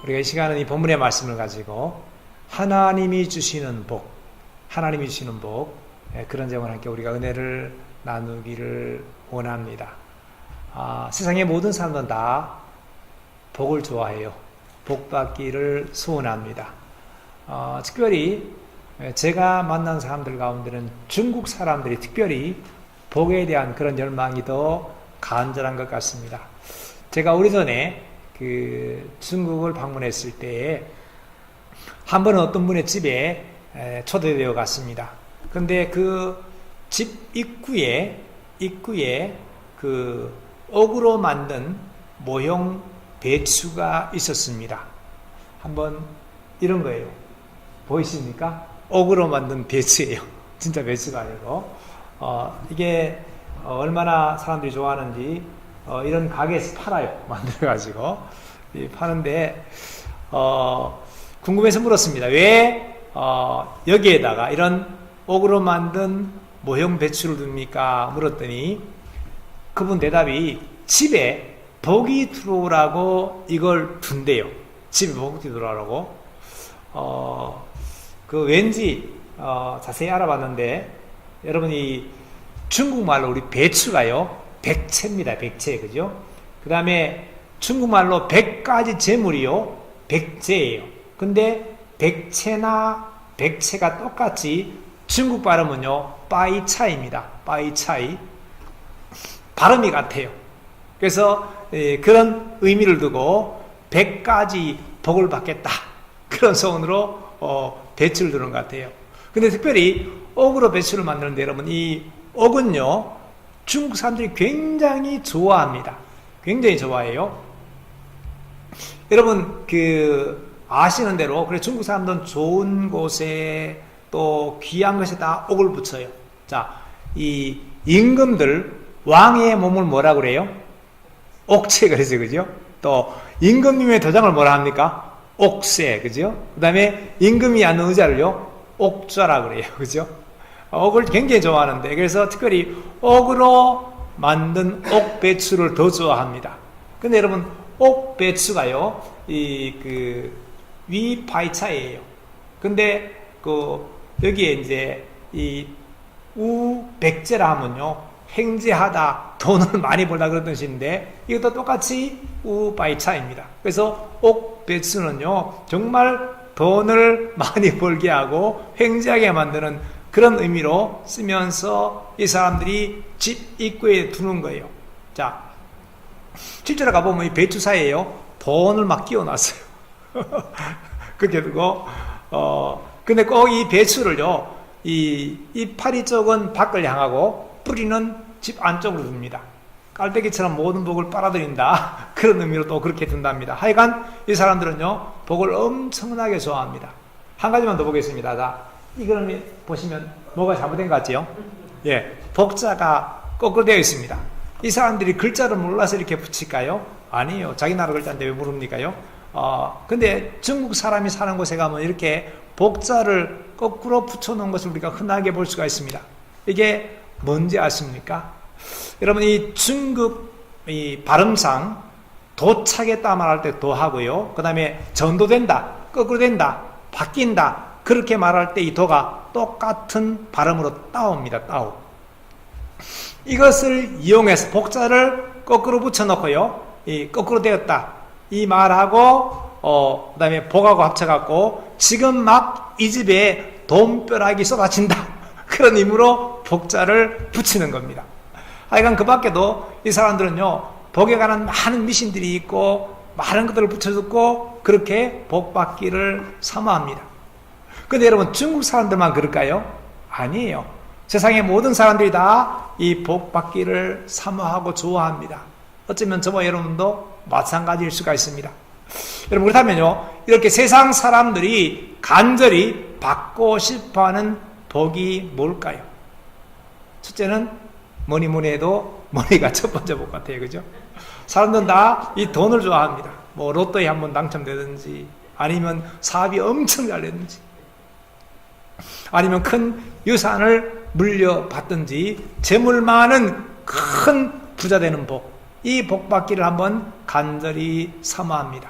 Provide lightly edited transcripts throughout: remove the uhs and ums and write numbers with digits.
우리가 이 시간은 이 본문의 말씀을 가지고 하나님이 주시는 복, 하나님이 주시는 복, 그런 점을 함께 우리가 은혜를 나누기를 원합니다. 세상의 모든 사람들은 다 복을 좋아해요. 복 받기를 소원합니다. 특별히 제가 만난 사람들 가운데는 중국 사람들이 특별히 복에 대한 그런 열망이 더 간절한 것 같습니다. 제가 오래전에 중국을 방문했을 때에 한 번은 어떤 분의 집에 초대되어 갔습니다. 그런데 그 집 입구에 그 옥으로 만든 모형 배추가 있었습니다. 한번 이런 거예요. 보이십니까? 옥으로 만든 배추예요. 진짜 배추가 아니고 이게 얼마나 사람들이 좋아하는지 이런 가게에서 팔아요. 만들어가지고 파는데 궁금해서 물었습니다. 왜 여기에다가 이런 옥으로 만든 모형 배추를 둡니까? 물었더니 그분 대답이 집에 복이 들어오라고 이걸 둔대요. 집에 복이 들어오라고. 왠지 자세히 알아봤는데 여러분이 중국말로 우리 배추가요 백채입니다. 백채, 그죠? 그 다음에 중국말로 100가지 재물이요 백제예요. 근데 백채나 백채가 똑같이 중국 발음은요 빠이차입니다. 빠이차이. 발음이 같아요. 그래서 그런 의미를 두고 100가지 복을 받겠다, 그런 소원으로 배추를 두는 것 같아요. 근데 특별히 옥으로 배추를 만드는데 여러분, 이 옥은요 중국 사람들이 굉장히 좋아합니다. 굉장히 좋아해요. 여러분 아시는 대로 그래 중국 사람들은 좋은 곳에 또 귀한 것에 다 옥을 붙여요. 자, 이 임금들 왕의 몸을 뭐라 그래요? 옥체, 그러죠, 그죠? 또 임금님의 도장을 뭐라 합니까? 옥새, 그죠? 그 다음에 임금이 앉는 의자를요 옥좌라 그래요, 그죠? 옥을 굉장히 좋아하는데, 그래서 특별히 옥으로 만든 옥배추를 더 좋아합니다. 근데 여러분, 옥배추가요 위파이차예요. 근데 여기에 이제 이 우백제라 하면요 횡재하다, 돈을 많이 벌다 그런 뜻인데 이것도 똑같이 우바이차입니다. 그래서 옥배추는요 정말 돈을 많이 벌게 하고 횡재하게 만드는 그런 의미로 쓰면서 이 사람들이 집 입구에 두는 거예요. 자, 실제로 가보면 이 배추 사이에요 돈을 막 끼워놨어요. 그렇게 두고 근데 꼭 이 배추를요 이 파리 쪽은 밖을 향하고 뿌리는 집 안쪽으로 둡니다. 깔때기처럼 모든 복을 빨아들인다, 그런 의미로 또 그렇게 둔답니다. 하여간 이 사람들은요 복을 엄청나게 좋아합니다. 한 가지만 더 보겠습니다. 자, 이거는 보시면 뭐가 잘못된 것 같지요? 예, 복자가 거꾸로 되어 있습니다. 이 사람들이 글자를 몰라서 이렇게 붙일까요? 아니에요. 자기 나라 글자인데 왜 모릅니까요? 근데 중국 사람이 사는 곳에 가면 이렇게 복자를 거꾸로 붙여놓은 것을 우리가 흔하게 볼 수가 있습니다. 이게 뭔지 아십니까? 여러분, 이 중국 이 발음상 도착했다 말할 때 도하고요, 그 다음에 전도된다, 거꾸로 된다, 바뀐다, 그렇게 말할 때 이 도가 똑같은 발음으로 따옵니다. 따오. 이것을 이용해서 복자를 거꾸로 붙여놓고요, 이 거꾸로 되었다 이 말하고 그 다음에 복하고 합쳐갖고 지금 막 이 집에 돈벼락이 쏟아진다, 그런 의미로 복자를 붙이는 겁니다. 하여간 그 밖에도 이 사람들은요 복에 관한 많은 미신들이 있고 많은 것들을 붙여줬고 그렇게 복 받기를 사모합니다. 근데 여러분, 중국 사람들만 그럴까요? 아니에요. 세상의 모든 사람들이 다 이 복 받기를 사모하고 좋아합니다. 어쩌면 저와 여러분도 마찬가지일 수가 있습니다. 여러분, 그렇다면요 이렇게 세상 사람들이 간절히 받고 싶어하는 복이 뭘까요? 첫째는 뭐니 해도 머니가 첫 번째 복 같아요. 그죠? 사람들은 다 이 돈을 좋아합니다. 뭐 로또에 한번 당첨되든지, 아니면 사업이 엄청 잘 되든지, 아니면 큰 유산을 물려받든지, 재물 많은 큰 부자 되는 복, 이 복 받기를 한번 간절히 사모합니다.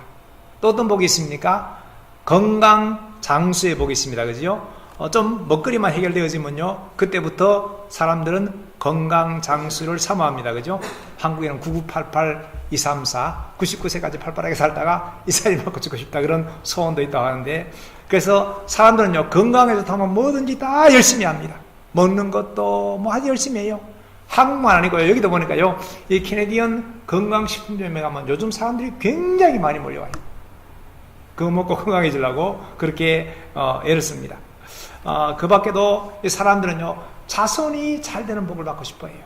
또 어떤 복이 있습니까? 건강 장수의 복이 있습니다. 그죠? 좀 먹거리만 해결되어지면요, 그때부터 사람들은 건강 장수를 사모합니다. 그죠? 한국에는 9988, 234, 99세까지 팔팔하게 살다가 이사님 받고 죽고 싶다, 그런 소원도 있다고 하는데, 그래서 사람들은요, 건강해서 하면 뭐든지 다 열심히 합니다. 먹는 것도 뭐 아주 열심히 해요. 한국만 아니고요, 여기도 보니까요, 이 캐네디언 건강식품점에 가면 요즘 사람들이 굉장히 많이 몰려와요. 그거 먹고 건강해지려고 그렇게 애를 씁니다. 그 밖에도 이 사람들은요, 자손이 잘 되는 복을 받고 싶어 해요.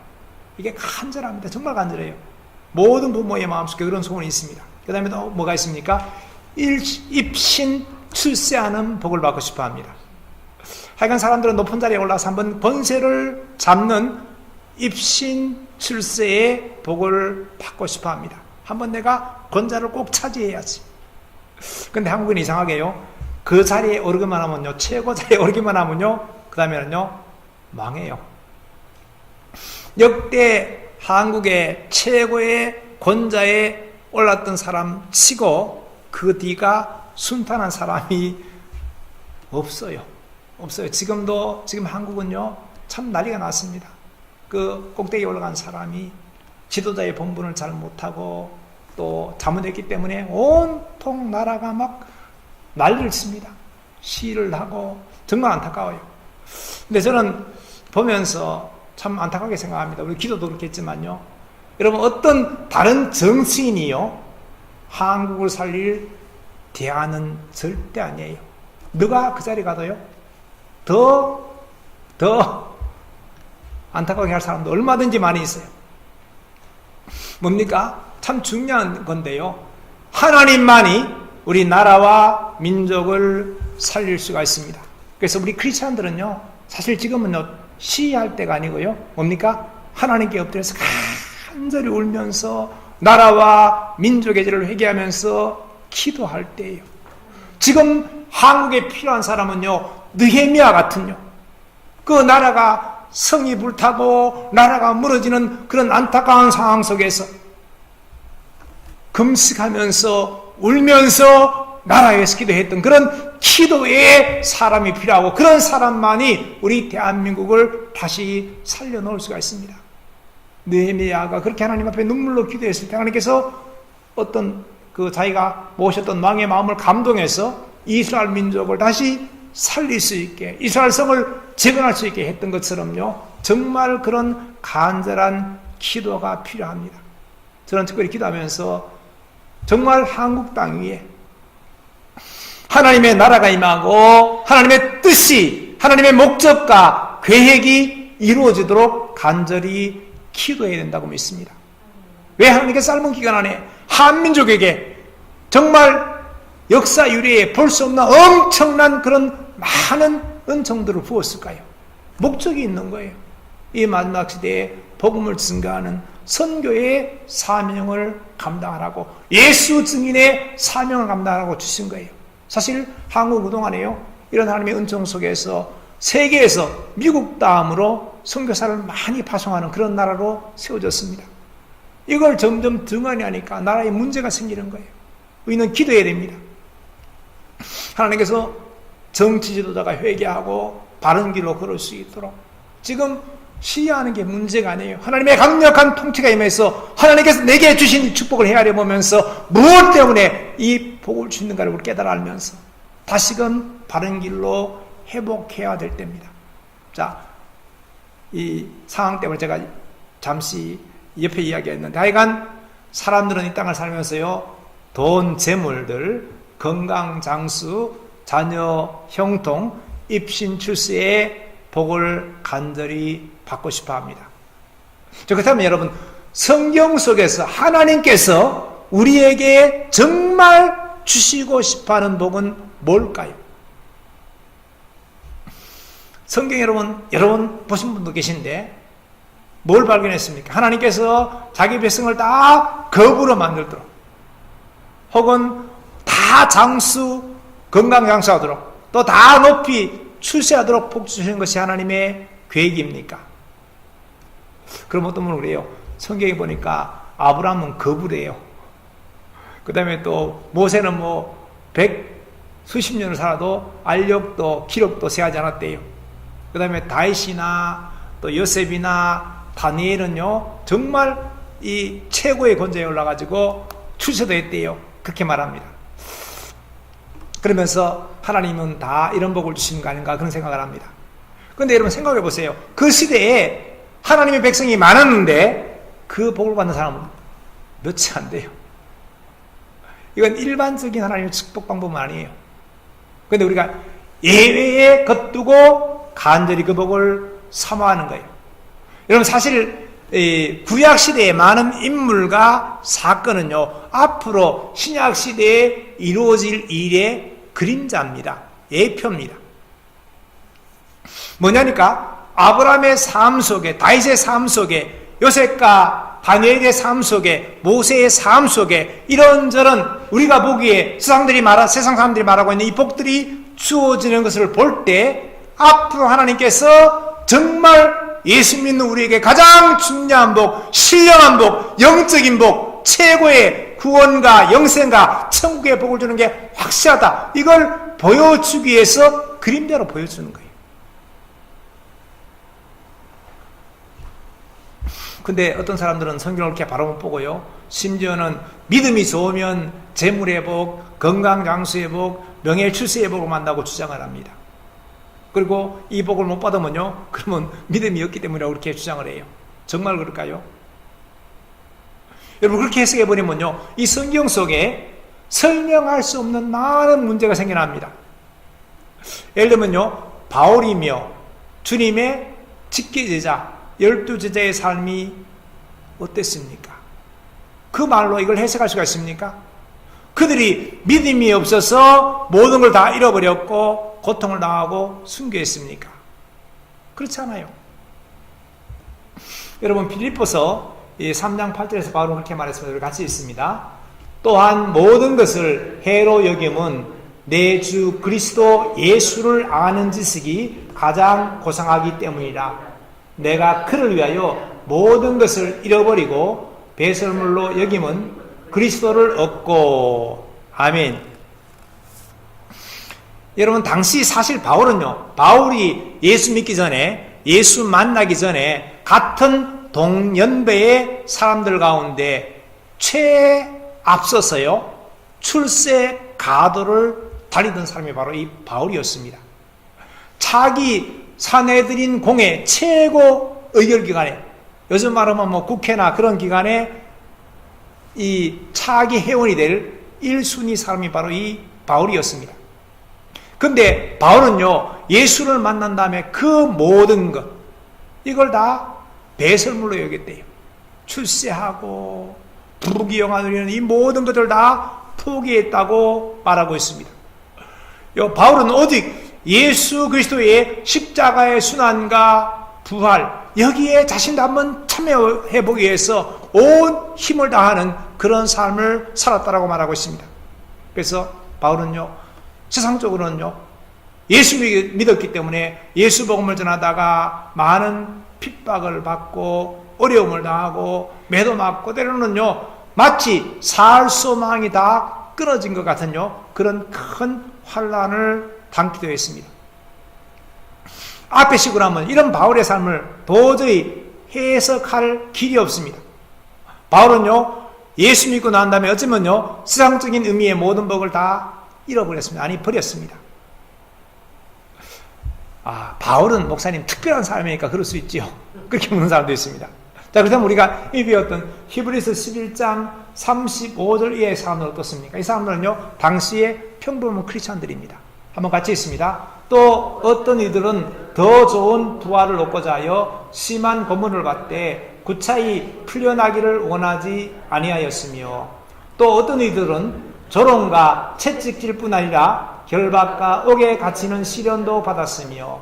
이게 간절합니다. 정말 간절해요. 모든 부모의 마음속에 그런 소원이 있습니다. 그 다음에 또 뭐가 있습니까? 입신 출세하는 복을 받고 싶어 합니다. 하여간 사람들은 높은 자리에 올라서 한번 권세를 잡는 입신 출세의 복을 받고 싶어 합니다. 한번 내가 권자를 꼭 차지해야지. 근데 한국은 이상하게요, 그 자리에 오르기만 하면요, 최고 자리에 오르기만 하면요, 그 다음에는요, 망해요. 역대 한국의 최고의 권자에 올랐던 사람 치고 그 뒤가 순탄한 사람이 없어요. 지금 한국은요, 참 난리가 났습니다. 그 꼭대기에 올라간 사람이 지도자의 본분을 잘 못하고 또 잘못했기 때문에 온통 나라가 막 난리를 칩니다. 시위를 하고 정말 안타까워요. 근데 저는 보면서 참 안타깝게 생각합니다. 우리 기도도 그렇겠지만요, 여러분, 어떤 다른 정치인이요, 한국을 살릴 대안은 절대 아니에요. 누가 그 자리 가도요, 더 안타깝게 할 사람도 얼마든지 많이 있어요. 뭡니까? 참 중요한 건데요, 하나님만이 우리 나라와 민족을 살릴 수가 있습니다. 그래서 우리 크리스찬들은요, 사실 지금은요, 시위할 때가 아니고요, 뭡니까? 하나님께 엎드려서 간절히 울면서 나라와 민족의 죄를 회개하면서 기도할 때예요. 지금 한국에 필요한 사람은요, 느헤미야 같은요, 그 나라가 성이 불타고 나라가 무너지는 그런 안타까운 상황 속에서 금식하면서 울면서 나라에 위해서 기도했던 그런 기도의 사람이 필요하고, 그런 사람만이 우리 대한민국을 다시 살려놓을 수가 있습니다. 느헤미야가 그렇게 하나님 앞에 눈물로 기도했을 때 하나님께서 어떤 자기가 모셨던 왕의 마음을 감동해서 이스라엘 민족을 다시 살릴 수 있게, 이스라엘 성을 재건할 수 있게 했던 것처럼요, 정말 그런 간절한 기도가 필요합니다. 저는 특별히 기도하면서 정말 한국 땅 위에 하나님의 나라가 임하고 하나님의 뜻이, 하나님의 목적과 계획이 이루어지도록 간절히 기도해야 된다고 믿습니다. 왜 하나님께서 짧은 기간 안에 한민족에게 정말 역사 유래에 볼 수 없는 엄청난 그런 많은 은총들을 부었을까요? 목적이 있는 거예요. 이 마지막 시대에 복음을 증거하는 선교의 사명을 감당하라고, 예수 증인의 사명을 감당하라고 주신 거예요. 사실 한국 그동안에요, 이런 하나님의 은총 속에서 세계에서 미국 다음으로 선교사를 많이 파송하는 그런 나라로 세워졌습니다. 이걸 점점 등한히 하니까 나라에 문제가 생기는 거예요. 우리는 기도해야 됩니다. 하나님께서 정치 지도자가 회개하고 바른 길로 걸을 수 있도록, 지금 시위하는 게 문제가 아니에요. 하나님의 강력한 통치가 임해서 하나님께서 내게 주신 축복을 헤아려 보면서 무엇 때문에 이 복을 주는가를 깨달아 알면서 다시금 바른 길로 회복해야 될 때입니다. 자, 이 상황 때문에 제가 잠시 옆에 이야기했는데, 하여간 사람들은 이 땅을 살면서요, 돈, 재물들, 건강, 장수, 자녀, 형통, 입신, 출세의 복을 간절히 받고 싶어 합니다. 그렇다면 여러분, 성경 속에서 하나님께서 우리에게 정말 주시고 싶어 하는 복은 뭘까요? 성경 여러분 보신 분도 계신데 뭘 발견했습니까? 하나님께서 자기 백성을 다 거부로 만들도록, 혹은 다 장수, 건강 장수하도록, 또 다 높이 출세하도록 복 주시는 것이 하나님의 계획입니까? 그럼 어떤 분은 그래요. 성경에 보니까 아브라함은 거부래요. 그 다음에 또 모세는 뭐 수십 년을 살아도 알력도 기록도 세하지 않았대요. 그 다음에 다윗이나 또 요셉이나 다니엘은요 정말 이 최고의 권좌에 올라가지고 출세도 했대요. 그렇게 말합니다. 그러면서 하나님은 다 이런 복을 주시는 거 아닌가 그런 생각을 합니다. 그런데 여러분 생각해 보세요. 그 시대에 하나님의 백성이 많았는데 그 복을 받는 사람은 몇이 안 돼요. 이건 일반적인 하나님의 축복 방법은 아니에요. 그런데 우리가 예외에 겉두고 간절히 그 복을 사모하는 거예요. 여러분 사실 구약 시대의 많은 인물과 사건은요 앞으로 신약 시대에 이루어질 일의 그림자입니다. 예표입니다. 뭐냐니까 아브라함의 삶 속에, 다윗의 삶 속에, 요셉과 다니엘의 삶 속에, 모세의 삶 속에 이런저런 우리가 보기에 세상 사람들이 말하고 있는 이 복들이 주어지는 것을 볼 때 앞으로 하나님께서 정말 예수 믿는 우리에게 가장 중요한 복, 신령한 복, 영적인 복, 최고의 구원과 영생과 천국의 복을 주는 게 확실하다. 이걸 보여주기 위해서 그림자로 보여주는 거예요. 근데 어떤 사람들은 성경을 그렇게 바로 못 보고요. 심지어는 믿음이 좋으면 재물의 복, 건강장수의 복, 명예출세의 복을 만나고 주장을 합니다. 그리고 이 복을 못 받으면요, 그러면 믿음이 없기 때문이라고 그렇게 주장을 해요. 정말 그럴까요? 여러분 그렇게 해석해버리면요, 이 성경 속에 설명할 수 없는 많은 문제가 생겨납니다. 예를 들면요, 바울이며 주님의 직계제자 12제자의 삶이 어땠습니까? 그 말로 이걸 해석할 수가 있습니까? 그들이 믿음이 없어서 모든 걸 다 잃어버렸고 고통을 당하고 순교했습니까? 그렇지 않아요. 여러분 빌립보서 3장 8절에서 바울은 그렇게 말했습니다. 같이 있습니다. 또한 모든 것을 해로 여김은 내 주 그리스도 예수를 아는 지식이 가장 고상하기 때문이라. 내가 그를 위하여 모든 것을 잃어버리고 배설물로 여김은 그리스도를 얻고. 아멘. 여러분 당시 사실 바울이 예수 믿기 전에, 예수 만나기 전에 같은 동년배의 사람들 가운데 최앞서서요 출세 가도를 달리던 사람이 바로 이 바울이었습니다. 자기 사내들인 공회 최고 의결기관에, 요즘 말하면 뭐 국회나 그런 기관에 이 차기 회원이 될 1순위 사람이 바로 이 바울이었습니다. 근데 바울은요 예수를 만난 다음에 그 모든 것 이걸 다 배설물로 여겼대요. 출세하고 부귀영화 누리는 이 모든 것들 다 포기했다고 말하고 있습니다. 바울은 오직 예수 그리스도의 십자가의 순환과 부활 여기에 자신도 한번 참여해보기 위해서 온 힘을 다하는 그런 삶을 살았다라고 말하고 있습니다. 그래서 바울은요 세상적으로는요 예수 믿었기 때문에 예수 복음을 전하다가 많은 핍박을 받고 어려움을 당하고 매도 맞고 때로는요 마치 살 소망이 다 끊어진 것 같은요 그런 큰 환난을 당기도 했습니다. 앞에 식으로 하면 이런 바울의 삶을 도저히 해석할 길이 없습니다. 바울은요 예수 믿고 난 다음에 어쩌면요 세상적인 의미의 모든 복을 다 잃어버렸습니다. 아니 버렸습니다. 바울은 목사님 특별한 사람이니까 그럴 수 있지요. 그렇게 묻는 사람도 있습니다. 자, 그렇다면 우리가 이 배웠던 히브리서 11장 35절 이하의 사람들은 어떻습니까? 이 사람들은요 당시에 평범한 크리스찬들입니다. 한번 같이 있습니다. 또 어떤 이들은 더 좋은 부활을 얻고자 하여 심한 고문을 받되 구차히 풀려나기를 원하지 아니하였으며, 또 어떤 이들은 조롱과 채찍질 뿐 아니라 결박과 옥에 갇히는 시련도 받았으며,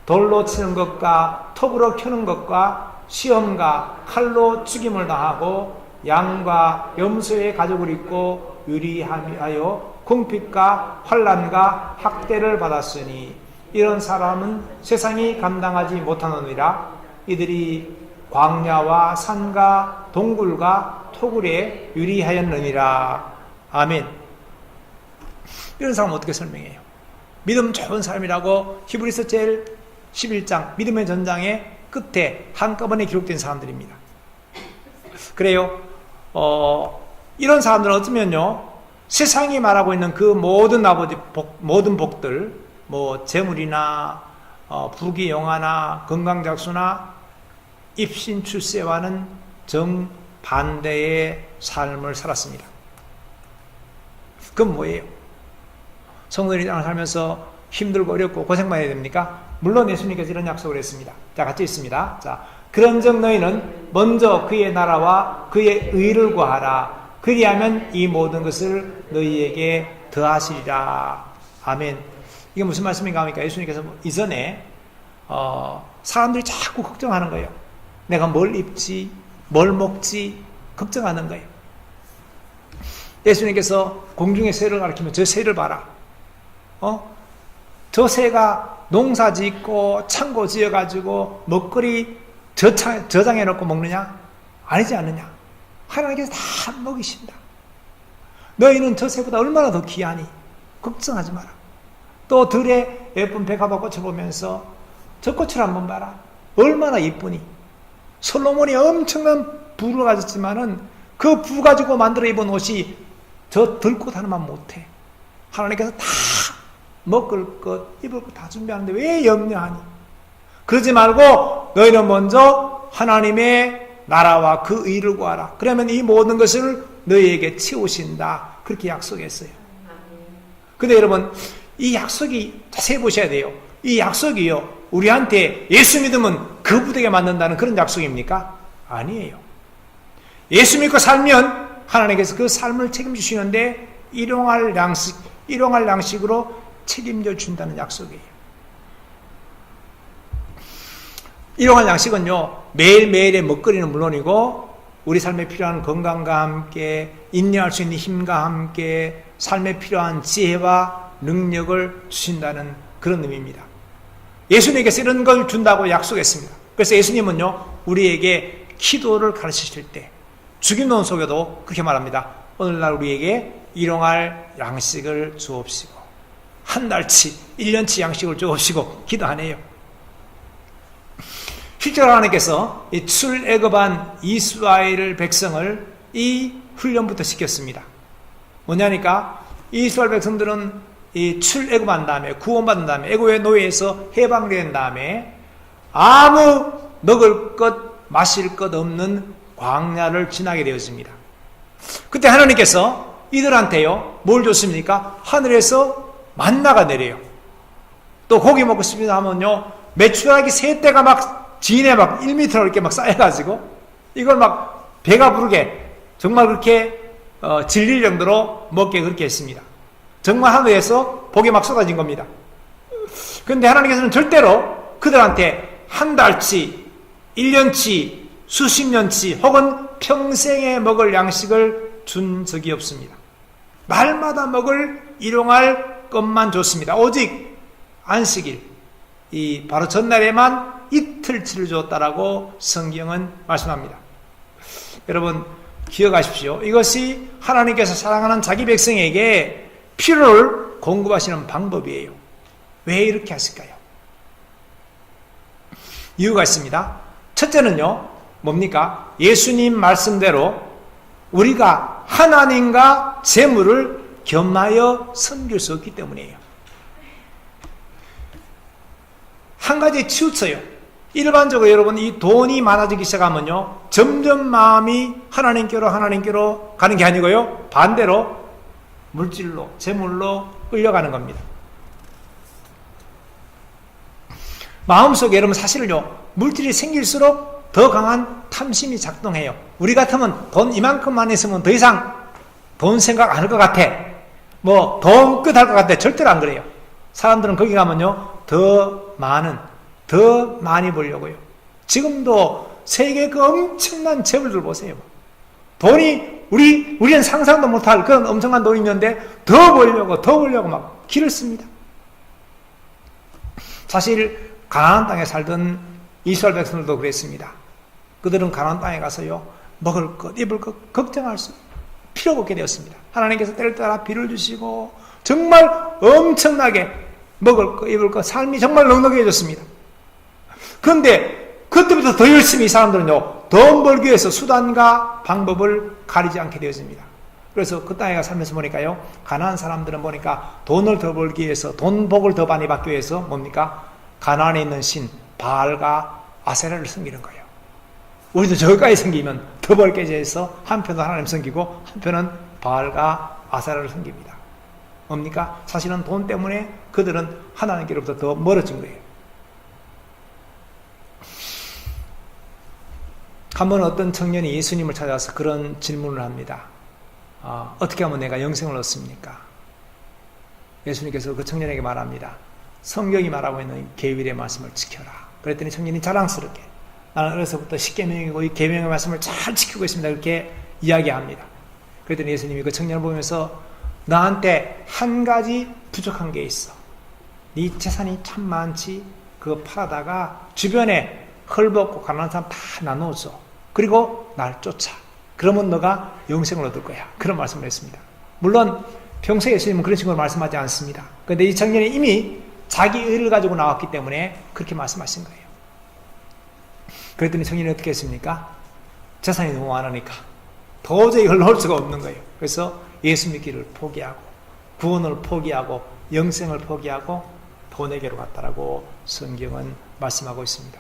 돌로 치는 것과 톱으로 켜는 것과 시험과 칼로 죽임을 당하고 양과 염소의 가죽을 입고 유리하여 궁핍과 환난과 학대를 받았으니 이런 사람은 세상이 감당하지 못하느니라. 이들이 광야와 산과 동굴과 토굴에 유리하였느니라. 아멘. 이런 사람은 어떻게 설명해요? 믿음 좋은 사람이라고 히브리서 제일 11장 믿음의 전장의 끝에 한꺼번에 기록된 사람들입니다. 그래요. 이런 사람들은 어쩌면요, 세상이 말하고 있는 그 모든 모든 복들, 뭐 재물이나 부귀 영화나 건강작수나 입신 출세와는 정반대의 삶을 살았습니다. 그건 뭐예요? 성도들이 땅을 살면서 힘들고 어렵고 고생만 해야 됩니까? 물론 예수님께서 이런 약속을 했습니다. 자, 같이 있습니다. 자, 그런즉 너희는 먼저 그의 나라와 그의 의를 구하라. 그리하면 이 모든 것을 너희에게 더하시리라. 아멘. 이게 무슨 말씀인가 하니까 예수님께서 이전에 사람들이 자꾸 걱정하는 거예요. 내가 뭘 입지, 뭘 먹지 걱정하는 거예요. 예수님께서 공중의 새를 가리키면 저 새를 봐라. 저 새가 농사 짓고 창고 지어가지고 먹거리 저장해 놓고 먹느냐? 아니지 않느냐? 하나님께서 다 먹이신다. 너희는 저 새보다 얼마나 더 귀하니? 걱정하지 마라. 또 들에 예쁜 백합화 꽃을 보면서 저 꽃을 한번 봐라. 얼마나 이쁘니? 솔로몬이 엄청난 부를 가졌지만은 그 부 가지고 만들어 입은 옷이 저 들꽃 하나만 못해. 하나님께서 다 먹을 것, 입을 것 다 준비하는데 왜 염려하니? 그러지 말고 너희는 먼저 하나님의 나라와 그 의를 구하라. 그러면 이 모든 것을 너희에게 채우신다. 그렇게 약속했어요. 근데 여러분, 이 약속이 자세히 보셔야 돼요. 이 약속이요, 우리한테 예수 믿으면 그 부대에 맞는다는 그런 약속입니까? 아니에요. 예수 믿고 살면 하나님께서 그 삶을 책임지시는데 일용할 양식으로 책임져 준다는 약속이에요. 일용할 양식은요, 매일매일의 먹거리는 물론이고 우리 삶에 필요한 건강과 함께 인내할 수 있는 힘과 함께 삶에 필요한 지혜와 능력을 주신다는 그런 의미입니다. 예수님께서 이런 걸 준다고 약속했습니다. 그래서 예수님은요, 우리에게 기도를 가르치실 때 주기도문 속에도 그렇게 말합니다. 오늘날 우리에게 일용할 양식을 주옵시고 한 달치, 1년치 양식을 주옵시고 기도하네요. 실제로 하나님께서 이 출애굽한 이스라엘 백성을 이 훈련부터 시켰습니다. 뭐냐니까 이스라엘 백성들은 이 출애굽한 다음에 구원받은 다음에 애굽의 노예에서 해방된 다음에 아무 먹을 것 마실 것 없는 광야를 지나게 되었습니다. 그때 하나님께서 이들한테요 뭘 줬습니까? 하늘에서 만나가 내려요. 또 고기 먹고 싶다 하면요 메추라기 세 떼가 막 진에 막 1m 이렇게 막 쌓여가지고 이걸 막 배가 부르게 정말 그렇게 질릴 정도로 먹게 그렇게 했습니다. 정말 하늘에서 복이 막 쏟아진 겁니다. 그런데 하나님께서는 절대로 그들한테 한 달치, 1년치, 수십 년치 혹은 평생에 먹을 양식을 준 적이 없습니다. 날마다 먹을 일용할 것만 줬습니다. 오직 안식일, 이 바로 전날에만 이틀치를 줬다라고 성경은 말씀합니다. 여러분 기억하십시오. 이것이 하나님께서 사랑하는 자기 백성에게 필요를 공급하시는 방법이에요. 왜 이렇게 하실까요? 이유가 있습니다. 첫째는요, 뭡니까? 예수님 말씀대로 우리가 하나님과 재물을 겸하여 섬길 수 없기 때문이에요. 한 가지에 치우쳐요. 일반적으로 여러분 이 돈이 많아지기 시작하면요 점점 마음이 하나님께로 가는 게 아니고요 반대로 물질로 재물로 끌려가는 겁니다. 마음속에 여러분 사실은요 물질이 생길수록 더 강한 탐심이 작동해요. 우리 같으면 돈 이만큼만 있으면 더 이상 돈 생각 안 할 것 같아, 뭐 돈 끝 할 것 같아. 절대로 안 그래요. 사람들은 거기 가면요 더 많이 벌려고요. 지금도 세계 그 엄청난 재물들 보세요. 돈이 우리는 상상도 못할 그런 엄청난 돈이 있는데 더 벌려고 막 길을 씁니다. 사실 가나안 땅에 살던 이스라엘 백성들도 그랬습니다. 그들은 가나안 땅에 가서요 먹을 것, 입을 것 걱정할 수 필요가 없게 되었습니다. 하나님께서 때를 따라 비를 주시고 정말 엄청나게 먹을 거 입을 거 삶이 정말 넉넉해졌습니다. 그런데 그때부터 더 열심히 이 사람들은요 돈 벌기 위해서 수단과 방법을 가리지 않게 되었습니다. 그래서 그 땅에 살면서 보니까요 가나안 사람들은 보니까 돈을 더 벌기 위해서 돈 복을 더 많이 받기 위해서 뭡니까? 가나안에 있는 신 바알과 아세라를 섬기는 거예요. 우리도 저기까지 섬기면 더 벌게 해서 한편은 하나님 섬기고 한편은 바알과 아세라를 섬깁니다. 뭡니까? 사실은 돈 때문에 그들은 하나님께로부터 더 멀어진 거예요. 한번 어떤 청년이 예수님을 찾아서 그런 질문을 합니다. 어떻게 하면 내가 영생을 얻습니까? 예수님께서 그 청년에게 말합니다. 성경이 말하고 있는 계율의 말씀을 지켜라. 그랬더니 청년이 자랑스럽게 나는 어려서부터 십계명이고 이 계명의 말씀을 잘 지키고 있습니다. 그렇게 이야기합니다. 그랬더니 예수님이 그 청년을 보면서 나한테 한 가지 부족한 게 있어. 네 재산이 참 많지. 그거 팔아다가 주변에 헐벗고 가난한 사람 다 나눠줘. 그리고 날 쫓아. 그러면 너가 영생을 얻을 거야. 그런 말씀을 했습니다. 물론 평소에 예수님은 그런 식으로 말씀하지 않습니다. 그런데 이 청년이 이미 자기 의를 가지고 나왔기 때문에 그렇게 말씀하신 거예요. 그랬더니 청년이 어떻게 했습니까? 재산이 너무 많으니까 도저히 흘러올 수가 없는 거예요. 그래서 예수 믿기를 포기하고 구원을 포기하고 영생을 포기하고 돈에게로 갔다라고 성경은 말씀하고 있습니다.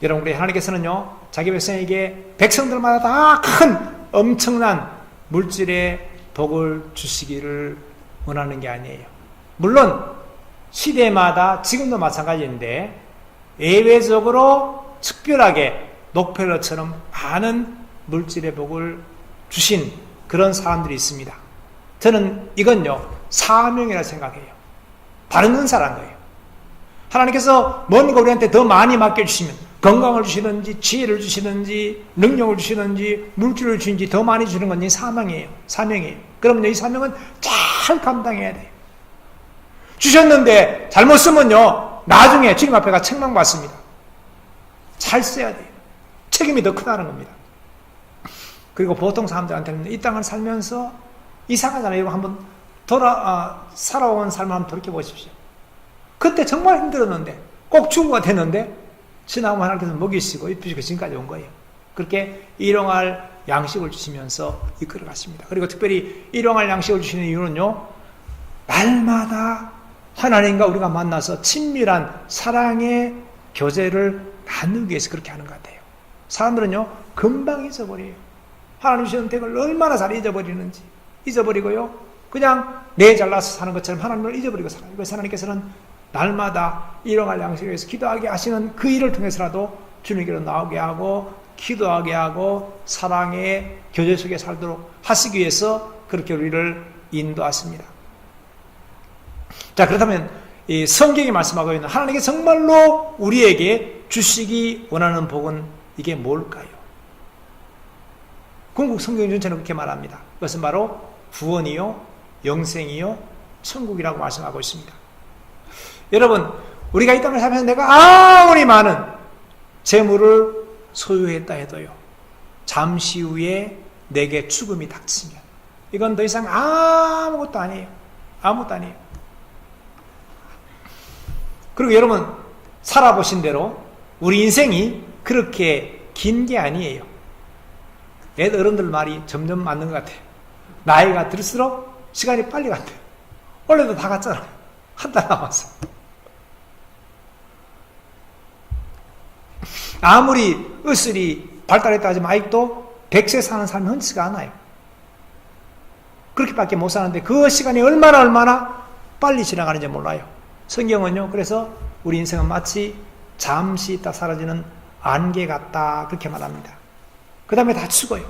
여러분, 우리 하나님께서는요 자기 백성에게 백성들마다 다 큰 엄청난 물질의 복을 주시기를 원하는 게 아니에요. 물론 시대마다 지금도 마찬가지인데 예외적으로 특별하게 녹펠러처럼 많은 물질의 복을 주신 그런 사람들이 있습니다. 저는 이건요 사명이라 생각해요. 다른 은사란 거예요. 하나님께서 뭔가 우리한테 더 많이 맡겨주시면 건강을 주시든지 지혜를 주시든지 능력을 주시든지 물질을 주시든지 더 많이 주는 건 이 사명이에요. 그러면 이 사명은 잘 감당해야 돼요. 주셨는데 잘못 쓰면요 나중에 주님 앞에 가 책망받습니다. 잘 써야 돼요. 책임이 더 크다는 겁니다. 그리고 보통 사람들한테는 이 땅을 살면서 이상하잖아요. 이거 한번 살아온 삶을 한번 돌이켜보십시오. 그때 정말 힘들었는데 꼭 죽음가 됐는데 지나면 하나님께서 먹이시고 입히시고 지금까지 온 거예요. 그렇게 일용할 양식을 주시면서 이끌어 가십니다. 그리고 특별히 일용할 양식을 주시는 이유는요 날마다 하나님과 우리가 만나서 친밀한 사랑의 교제를 나누기 위해서 그렇게 하는 것 같아요. 사람들은요 금방 잊어버려요. 하나님 주시는 덕을 얼마나 잘 잊어버리고요 그냥 내 잘나서 사는 것처럼 하나님을 잊어버리고 살아요. 그래서 하나님께서는 날마다 일용할 양식을 위해서 기도하게 하시는 그 일을 통해서라도 주님께로 나오게 하고 기도하게 하고 사랑의 교제 속에 살도록 하시기 위해서 그렇게 우리를 인도하십니다. 자, 그렇다면 이 성경이 말씀하고 있는 하나님께 정말로 우리에게 주시기 원하는 복은 이게 뭘까요? 궁극 성경 전체는 그렇게 말합니다. 그것은 바로 구원이요 영생이요 천국이라고 말씀하고 있습니다. 여러분, 우리가 이 땅을 살면서 내가 아무리 많은 재물을 소유했다 해도요 잠시 후에 내게 죽음이 닥치면 이건 더 이상 아무것도 아니에요. 아무것도 아니에요. 그리고 여러분 살아보신 대로 우리 인생이 그렇게 긴 게 아니에요. 어른들 말이 점점 맞는 것 같아요. 나이가 들수록 시간이 빨리 간대요. 원래도 다 갔잖아요. 한 달 남았어. 아무리 의술이 발달했다 하지만 아직도 100세 사는 삶이 흔치가 않아요. 그렇게밖에 못 사는데 그 시간이 얼마나 빨리 지나가는지 몰라요. 성경은요 그래서 우리 인생은 마치 잠시 있다 사라지는 안개 같다 그렇게 말합니다. 그 다음에 다 죽어요.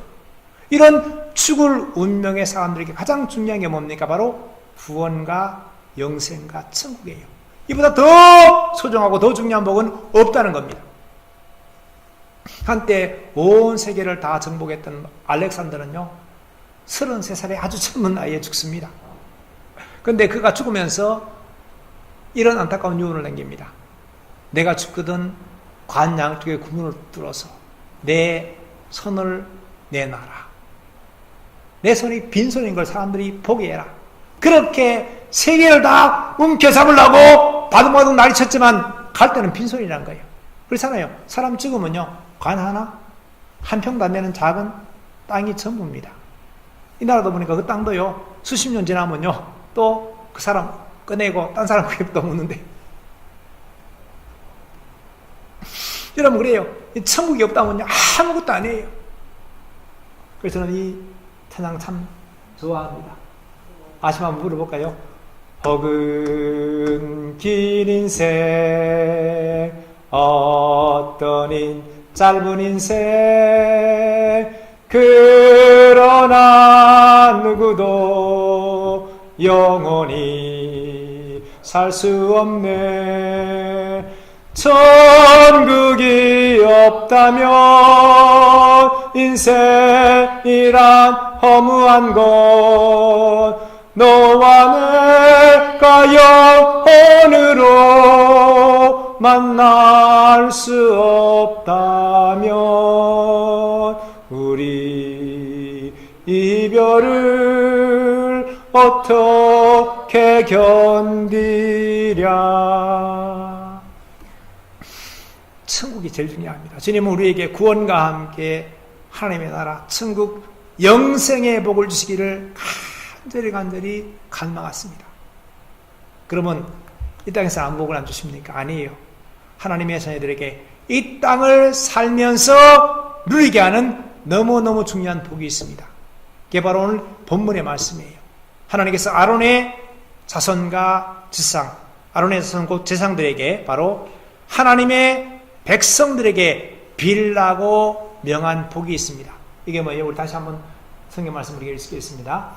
이런 죽을 운명의 사람들에게 가장 중요한 게 뭡니까? 바로 구원과 영생과 천국이에요. 이보다 더 소중하고 더 중요한 복은 없다는 겁니다. 한때 온 세계를 다 정복했던 알렉산더는요 33살에 아주 젊은 나이에 죽습니다. 그런데 그가 죽으면서 이런 안타까운 유언을 남깁니다. 내가 죽거든 관 양쪽에 구멍을 뚫어서 내 손을 내 나라. 내 손이 빈손인 걸 사람들이 보게 해라. 그렇게 세계를 다 움켜잡으려고 바둥바둥 난리쳤지만 갈 때는 빈손이란 거예요. 그렇잖아요. 사람 죽으면요, 관 하나? 한 평도 안 되는 작은 땅이 전부입니다. 이 나라도 보니까 그 땅도요, 수십 년 지나면요, 또 그 사람 꺼내고 딴 사람 구입도 묻는데. 여러분, 그래요. 천국이 없다면요, 아무것도 아니에요. 그래서 저는 이 찬양 참 좋아합니다. 아시면 한번 물어볼까요? 혹은 긴 인생, 어떤 짧은 인생, 그러나 누구도 영원히 살 수 없네. 천국이 없다면 인생이란 허무한 것, 너와 내가 영혼으로 만날 수 없다면 우리 이별을 어떻게 견디랴. 천국이 제일 중요합니다. 주님은 우리에게 구원과 함께 하나님의 나라, 천국 영생의 복을 주시기를 간절히 간망했습니다. 그러면 이 땅에서 아무 복을 안 주십니까? 아니에요. 하나님의 자녀들에게 이 땅을 살면서 누리게 하는 너무너무 중요한 복이 있습니다. 그게 바로 오늘 본문의 말씀이에요. 하나님께서 아론의 자손과 지상, 아론의 자손 곧 제상들에게 바로 하나님의 백성들에게 빌라고 명한 복이 있습니다. 이게 뭐예요? 우리 다시 한번 성경 말씀을 읽겠습니다.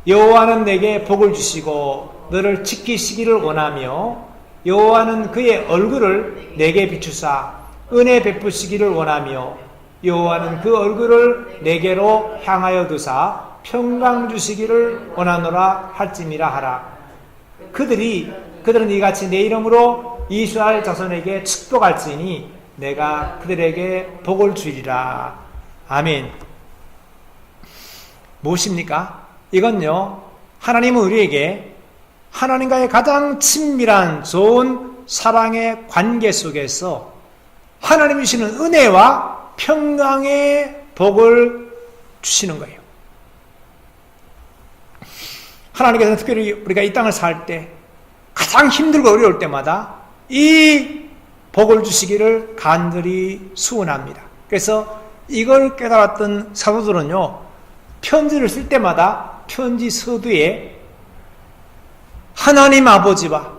여호와는 내게 복을 주시고 너를 지키시기를 원하며 여호와는 그의 얼굴을 내게 비추사 은혜 베푸시기를 원하며 여호와는 그 얼굴을 내게로 향하여 두사 평강 주시기를 원하노라 할지니라 하라. 그들은 이같이 내 이름으로 이스라엘 자손에게 축복할지니 내가 그들에게 복을 주리라. 아멘. 무엇입니까? 이건요, 하나님은 우리에게 하나님과의 가장 친밀한 좋은 사랑의 관계 속에서 하나님이 주시는 은혜와 평강의 복을 주시는 거예요. 하나님께서는 특별히 우리가 이 땅을 살 때 가장 힘들고 어려울 때마다 이 복을 주시기를 간절히 수원합니다. 그래서 이걸 깨달았던 사도들은요, 편지를 쓸 때마다 편지 서두에 하나님 아버지와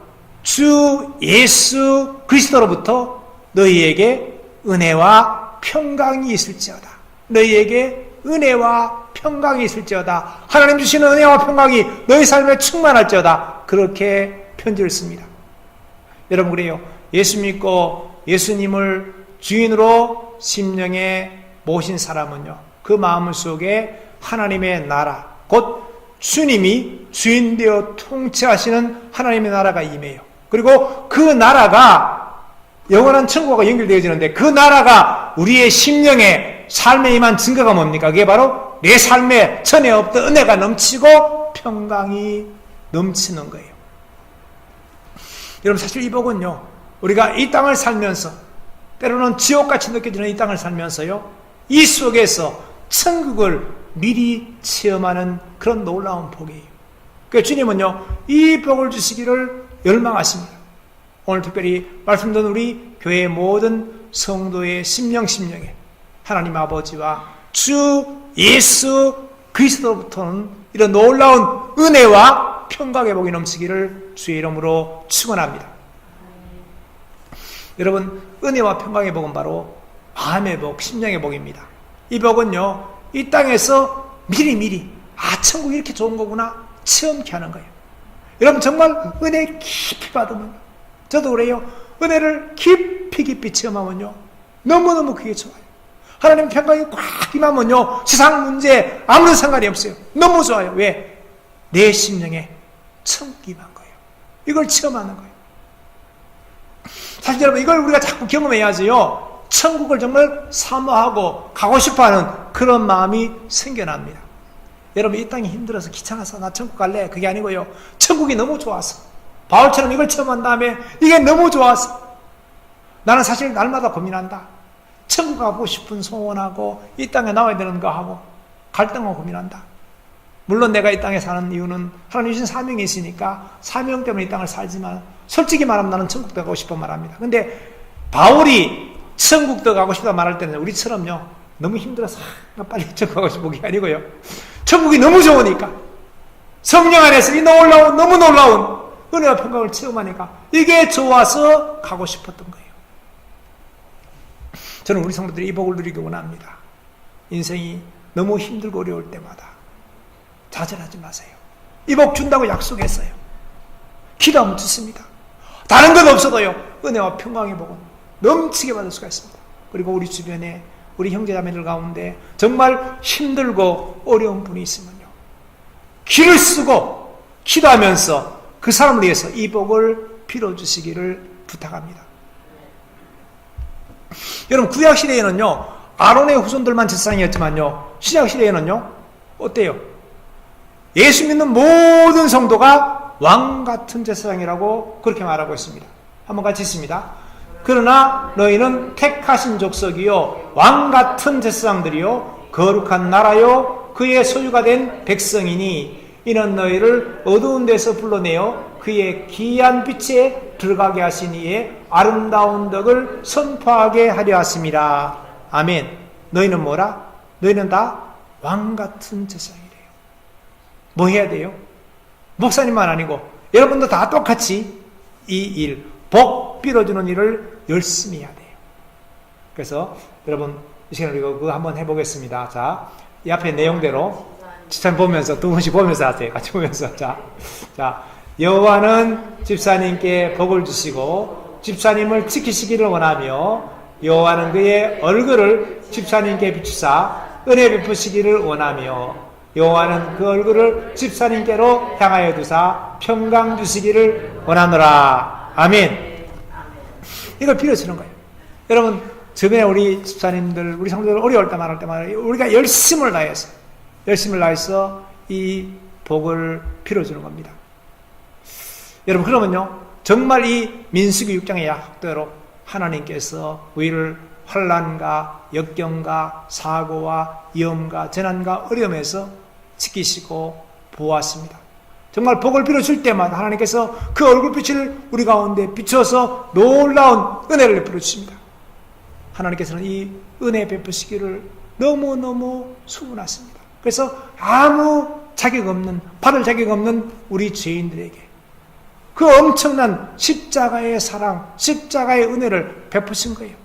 주 예수 그리스도로부터 너희에게 은혜와 평강이 있을지어다. 너희에게 은혜와 평강이 있을지어다. 하나님 주시는 은혜와 평강이 너희 삶에 충만할지어다. 그렇게 편지를 씁니다. 여러분, 그래요. 예수 믿고 예수님을 주인으로 심령에 모신 사람은요, 그 마음 속에 하나님의 나라, 곧 주님이 주인 되어 통치하시는 하나님의 나라가 임해요. 그리고 그 나라가 영원한 천국과 연결되어지는데 그 나라가 우리의 심령에 삶에 임한 증거가 뭡니까? 그게 바로 내 삶에 전에 없던 은혜가 넘치고 평강이 넘치는 거예요. 여러분, 사실 이 복은요, 우리가 이 땅을 살면서 때로는 지옥같이 느껴지는 이 땅을 살면서요, 이 속에서 천국을 미리 체험하는 그런 놀라운 복이에요. 그러니까 주님은요, 이 복을 주시기를 열망하십니다. 오늘 특별히 말씀 듣는 우리 교회의 모든 성도의 심령에 하나님 아버지와 주 예수 그리스도로부터는 이런 놀라운 은혜와 평강의 복이 넘치기를 주의 이름으로 축원합니다. 여러분, 은혜와 평강의 복은 바로 마음의 복, 심령의 복입니다. 이 복은요, 이 땅에서 미리 천국이 이렇게 좋은 거구나 체험케 하는 거예요. 여러분, 정말 은혜 깊이 받으면, 저도 그래요. 은혜를 깊이 체험하면요, 너무너무 그게 좋아요. 하나님 평강이 꽉 임하면요, 세상 문제 아무런 상관이 없어요. 너무 좋아요. 왜? 내 심령에 천국이 임한 거예요. 이걸 체험하는 거예요. 사실 여러분, 이걸 우리가 자꾸 경험해야지요, 천국을 정말 사모하고 가고 싶어하는 그런 마음이 생겨납니다. 여러분, 이 땅이 힘들어서 귀찮아서 나 천국 갈래, 그게 아니고요, 천국이 너무 좋아서, 바울처럼 이걸 처음 한 다음에 이게 너무 좋아서 나는 사실 날마다 고민한다. 천국 가고 싶은 소원하고 이 땅에 나와야 되는 거 하고 갈등하고 고민한다. 물론 내가 이 땅에 사는 이유는 하나님 주신 사명이 있으니까 사명 때문에 이 땅을 살지만, 솔직히 말하면 나는 천국도 가고 싶어 말합니다. 근데 바울이 천국도 가고 싶다 말할 때는 우리처럼요, 너무 힘들어서 나 빨리 천국 가고 싶은 게 아니고요, 천국이 너무 좋으니까, 성령 안에서 이 너무 놀라운 은혜와 평강을 체험하니까 이게 좋아서 가고 싶었던 거예요. 저는 우리 성도들이 이 복을 누리기 원합니다. 인생이 너무 힘들고 어려울 때마다 좌절하지 마세요. 이 복 준다고 약속했어요. 기도하면 주습니다. 다른 건 없어도요, 은혜와 평강의 복은 넘치게 받을 수가 있습니다. 그리고 우리 주변에 우리 형제자매들 가운데 정말 힘들고 어려운 분이 있으면요, 기를 쓰고 기도하면서 그 사람을 위해서 이 복을 빌어주시기를 부탁합니다. 여러분, 구약시대에는요, 아론의 후손들만 제사장이었지만요, 신약시대에는요, 어때요? 예수 믿는 모든 성도가 왕같은 제사장이라고 그렇게 말하고 있습니다. 한번 같이 읽습니다. 그러나 너희는 택하신 족속이요, 왕같은 제사장들이요, 거룩한 나라요, 그의 소유가 된 백성이니 이는 너희를 어두운 데서 불러내어 그의 기이한 빛에 들어가게 하신 이의 아름다운 덕을 선포하게 하려 하심이라. 아멘. 너희는 뭐라? 너희는 다 왕같은 제사장이래요. 뭐 해야 돼요? 목사님만 아니고 여러분도 다 똑같이 이 일, 복 빌어주는 일을 열심히 해야 돼요. 그래서 여러분, 이 시간에 우리가 그거 한번 해보겠습니다. 자, 이 앞에 내용대로 집사님 보면서 두 분씩 보면서 하세요. 같이 보면서. 자, 여호와는 집사님께 복을 주시고 집사님을 지키시기를 원하며 여호와는 그의 얼굴을 집사님께 비추사 은혜 베푸시기를 원하며 여호와는 그 얼굴을 집사님께로 향하여 두사 평강 주시기를 원하노라. 아멘. 이걸 빌어주는 거예요. 여러분, 주변에 우리 집사님들, 우리 성도들 어려울 때만 할 때마다 우리가 열심을 다해서 이 복을 빌어주는 겁니다. 여러분, 그러면요, 정말 이 민수기 6장의 약속대로 하나님께서 우리를 환난과 역경과 사고와 위험과 재난과 어려움에서 지키시고 보호하십니다. 정말 복을 빌어줄 때마다 하나님께서 그 얼굴빛을 우리 가운데 비춰서 놀라운 은혜를 베풀어 주십니다. 하나님께서는 이 은혜 베푸시기를 너무너무 수고하십니다. 그래서 아무 자격 없는, 받을 자격 없는 우리 죄인들에게 그 엄청난 십자가의 사랑, 십자가의 은혜를 베푸신 거예요.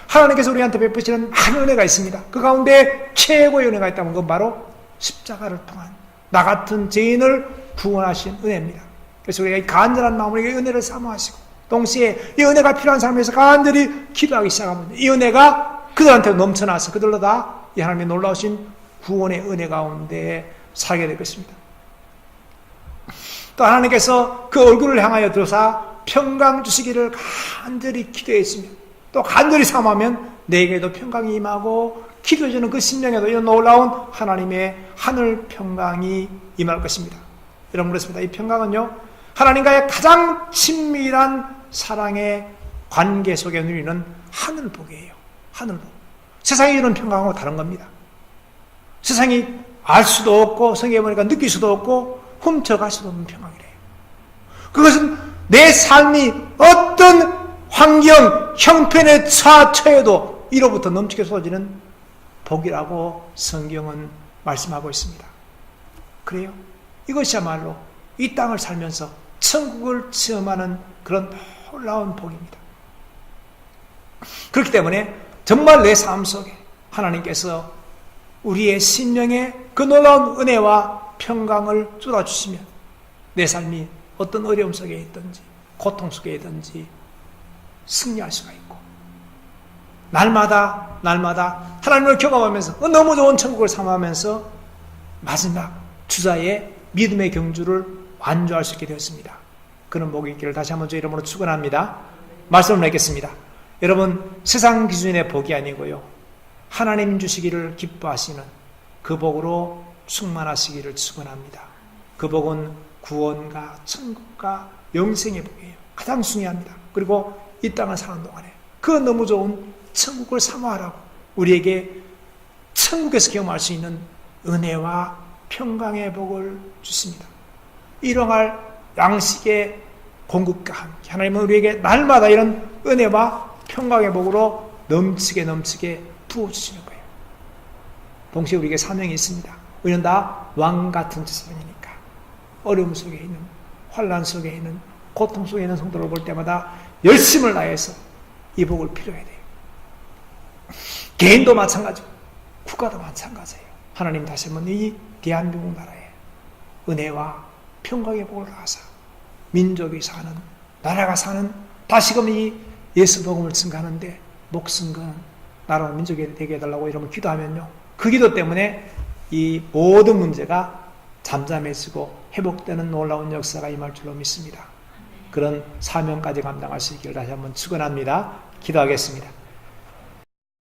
하나님께서 우리한테 베푸시는 많은 은혜가 있습니다. 그 가운데 최고의 은혜가 있다면 그건 바로 십자가를 통한 나 같은 죄인을 구원하신 은혜입니다. 그래서 우리가 이 간절한 마음으로 이 은혜를 사모하시고 동시에 이 은혜가 필요한 사람을 위해서 간절히 기도하기 시작하면 이 은혜가 그들한테 넘쳐나서 그들로 다 이 하나님의 놀라우신 구원의 은혜 가운데 살게 될 것입니다. 또 하나님께서 그 얼굴을 향하여 들어서 평강 주시기를 간절히 기도했으며 또 간절히 사모하면 내게도 평강이 임하고 기도해주는 그 심령에도 이런 놀라운 하나님의 하늘 평강이 임할 것입니다. 여러분, 그렇습니다. 이 평강은요, 하나님과의 가장 친밀한 사랑의 관계 속에 누리는 하늘복이에요. 하늘복. 세상이 주는 평강하고 다른 겁니다. 세상이 알 수도 없고 성경에 보니까 느낄 수도 없고 훔쳐갈 수도 없는 평강이래요. 그것은 내 삶이 어떤 환경, 형편에 처해도 이로부터 넘치게 쏟아지는 복이라고 성경은 말씀하고 있습니다. 그래요? 이것이야말로 이 땅을 살면서 천국을 체험하는 그런 놀라운 복입니다. 그렇기 때문에 정말 내 삶 속에 하나님께서 우리의 심령에 그 놀라운 은혜와 평강을 쏟아주시면 내 삶이 어떤 어려움 속에 있든지 고통 속에 있든지 승리할 수가 있고 날마다 하나님을 경험하면서 너무 좋은 천국을 삼아하면서 마지막 주자의 믿음의 경주를 완주할 수 있게 되었습니다. 그런 복이 있기를 다시 한번 주의 이름으로 축원합니다. 말씀을 맺겠습니다. 여러분, 세상 기준의 복이 아니고요, 하나님 주시기를 기뻐하시는 그 복으로 충만하시기를 축원합니다. 그 복은 구원과 천국과 영생의 복이에요. 가장 중요합니다. 그리고 이 땅을 사는 동안에 그 너무 좋은 천국을 사모하라고 우리에게 천국에서 경험할 수 있는 은혜와 평강의 복을 주십니다. 일용할 양식의 공급과 함께 하나님은 우리에게 날마다 이런 은혜와 평강의 복으로 넘치게 부어주시는 거예요. 동시에 우리에게 사명이 있습니다. 우리는 다 왕같은 제사장이니까 어려움 속에 있는, 환난 속에 있는, 고통 속에 있는 성도를 볼 때마다 열심을 다해서 이 복을 필요해야 돼요. 개인도 마찬가지고 국가도 마찬가지예요. 하나님 다시 한번 이 대한민국 나라에 은혜와 평강의 복을 가사 민족이 사는, 나라가 사는, 다시금 이 예수 복음을 증가하는데 목숨 거는 나라와 민족이 되게 해달라고 이러면 기도하면요, 그 기도 때문에 이 모든 문제가 잠잠해지고 회복되는 놀라운 역사가 임할 줄로 믿습니다. 그런 사명까지 감당할 수 있기를 다시 한번 축원합니다. 기도하겠습니다.